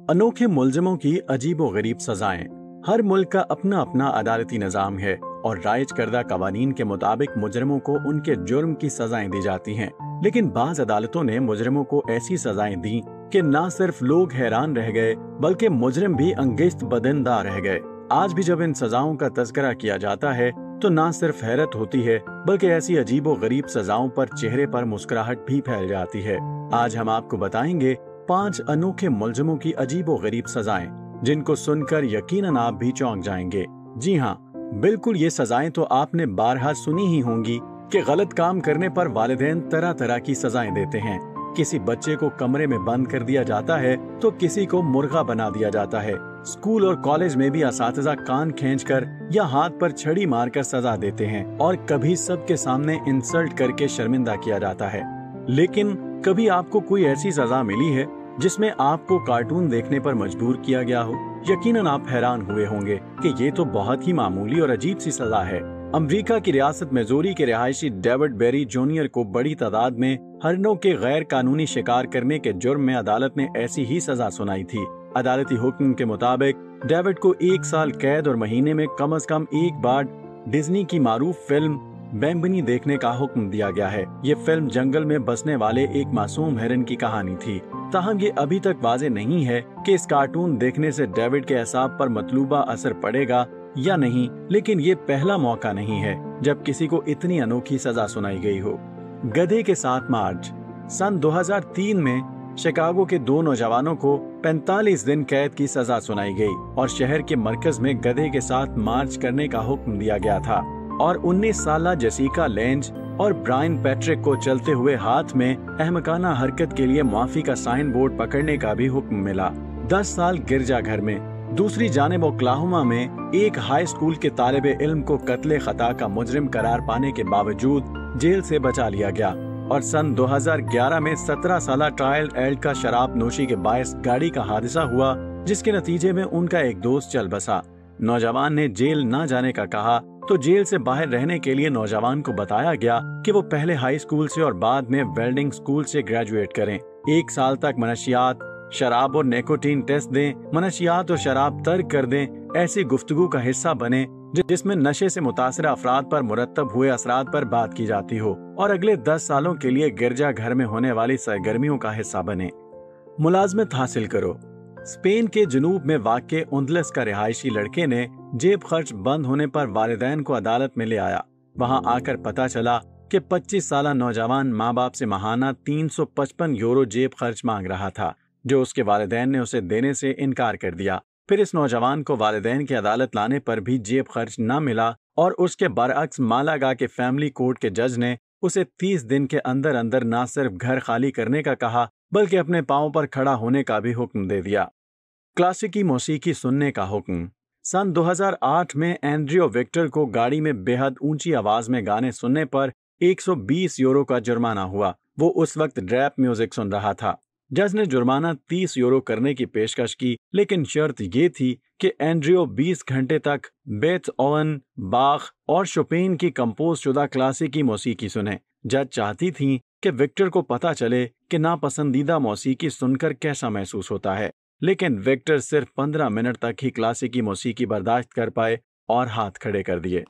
अनोखे मुलजिमों की अजीबो-गरीब सजाएं। हर मुल्क का अपना अपना अदालती निज़ाम है और राइज करदा कवानीन के मुताबिक मुजरिमों को उनके जुर्म की सजाएं दी जाती हैं। लेकिन बाज़ अदालतों ने मुजरिमों को ऐसी सजाएं दी कि न सिर्फ लोग हैरान रह गए बल्कि मुजरिम भी अंगेस्त बदिंदा रह गए। आज भी जब इन सजाओं का तज़किरा किया जाता है तो न सिर्फ हैरत होती है बल्कि ऐसी अजीबो-गरीब सजाओं पर चेहरे पर मुस्कुराहट भी फैल जाती है। आज हम आपको बताएंगे 5 अनोखे मुलजिमों की अजीबो-गरीब सजाएं जिनको सुनकर यकीनन आप भी चौंक जाएंगे। जी हाँ, बिल्कुल ये सजाएं तो आपने बारहा सुनी ही होंगी कि गलत काम करने पर वालिदैन तरह तरह की सजाएं देते हैं। किसी बच्चे को कमरे में बंद कर दिया जाता है तो किसी को मुर्गा बना दिया जाता है। स्कूल और कॉलेज में भी असातिज़ा कान खींचकर या हाथ पर छड़ी मारकर सजा देते हैं और कभी सबके सामने इंसल्ट करके शर्मिंदा किया जाता है। लेकिन कभी आपको कोई ऐसी सजा मिली है जिसमें आपको कार्टून देखने पर मजबूर किया गया हो? यकीनन आप हैरान हुए होंगे कि ये तो बहुत ही मामूली और अजीब सी सजा है। अमेरिका की रियासत मिजोरी के रिहायशी डेविड बेरी जूनियर को बड़ी तादाद में हरनों के गैर कानूनी शिकार करने के जुर्म में अदालत ने ऐसी ही सजा सुनाई थी। अदालती हुक्म के मुताबिक डेविड को 1 साल कैद और महीने में कम से कम एक बार डिज्नी की मारूफ फिल्म बैंबनी देखने का हुक्म दिया गया है। ये फिल्म जंगल में बसने वाले एक मासूम हिरन की कहानी थी। ताहम ये अभी तक वाज़ेह नहीं है कि इस कार्टून देखने से डेविड के एसाब पर मतलूबा असर पड़ेगा या नहीं, लेकिन ये पहला मौका नहीं है जब किसी को इतनी अनोखी सजा सुनाई गई हो। गधे के साथ मार्च। सन 2003 में शिकागो के 2 नौजवानों को 45 दिन कैद की सजा सुनाई गई और शहर के मरकज में गधे के साथ मार्च करने का हुक्म दिया गया था और 19 साला जेसिका लेंज और ब्रायन पैट्रिक को चलते हुए हाथ में अहमकाना हरकत के लिए माफी का साइन बोर्ड पकड़ने का भी हुक्म मिला। 10 साल गिरजाघर में। दूसरी जानिब ओक्लाहोमा में एक हाई स्कूल के तालिबे इल्म को कत्ले खता का मुजरिम करार पाने के बावजूद जेल से बचा लिया गया और सन 2011 में 17 साला ट्रायल एल्ड का शराब नोशी के बायस गाड़ी का हादसा हुआ जिसके नतीजे में उनका एक दोस्त चल बसा। नौजवान ने जेल न जाने का कहा तो जेल से बाहर रहने के लिए नौजवान को बताया गया कि वो पहले हाई स्कूल से और बाद में वेल्डिंग स्कूल से ग्रेजुएट करें। 1 साल तक मनशियात, शराब और निकोटीन टेस्ट दें, मनशियात और शराब तर्क कर दें, ऐसी गुफ्तगू का हिस्सा बने जिसमें नशे से मुतासरा अफराद पर मुरतब हुए असरात पर बात की जाती हो और अगले 10 सालों के लिए गिरजा घर में होने वाली सरगर्मियों का हिस्सा बने। मुलाजमत हासिल करो। स्पेन के जनूब में वाक़े उंदलस का रिहायशी लड़के ने जेब खर्च बंद होने पर वालिदैन को अदालत में ले आया। वहां आकर पता चला कि 25 साला नौजवान माँ बाप से माहाना 355 यूरो जेब खर्च मांग रहा था, जो उसके वालिदैन ने उसे देने से इनकार कर दिया। फिर इस नौजवान को वालिदैन की अदालत लाने पर भी जेब खर्च न मिला और उसके बरअक्स मालागा के फैमिली कोर्ट के जज ने उसे 30 दिन के अंदर अंदर न सिर्फ घर खाली करने का कहा बल्कि अपने पांव पर खड़ा होने का भी हुक्म दे दिया। क्लासिकी मौसीकी सुनने का हुक्म। सन 2008 में एंड्रियो विक्टर को गाड़ी में बेहद ऊंची आवाज में गाने सुनने पर 120 यूरो का जुर्माना हुआ। वो उस वक्त रैप म्यूजिक सुन रहा था। जज ने जुर्माना 30 यूरो करने की पेशकश की, लेकिन शर्त ये थी कि एंड्रियो 20 घंटे तक बेथओवन, बाख और शोपेन की कंपोज शुदा क्लासिकी मौसीकी सुने। जज चाहती थी कि विक्टर को पता चले कि नापसंदीदा मौसीकी सुनकर कैसा महसूस होता है, लेकिन विक्टर सिर्फ 15 मिनट तक ही क्लासिकी मौसीकी बर्दाश्त कर पाए और हाथ खड़े कर दिए।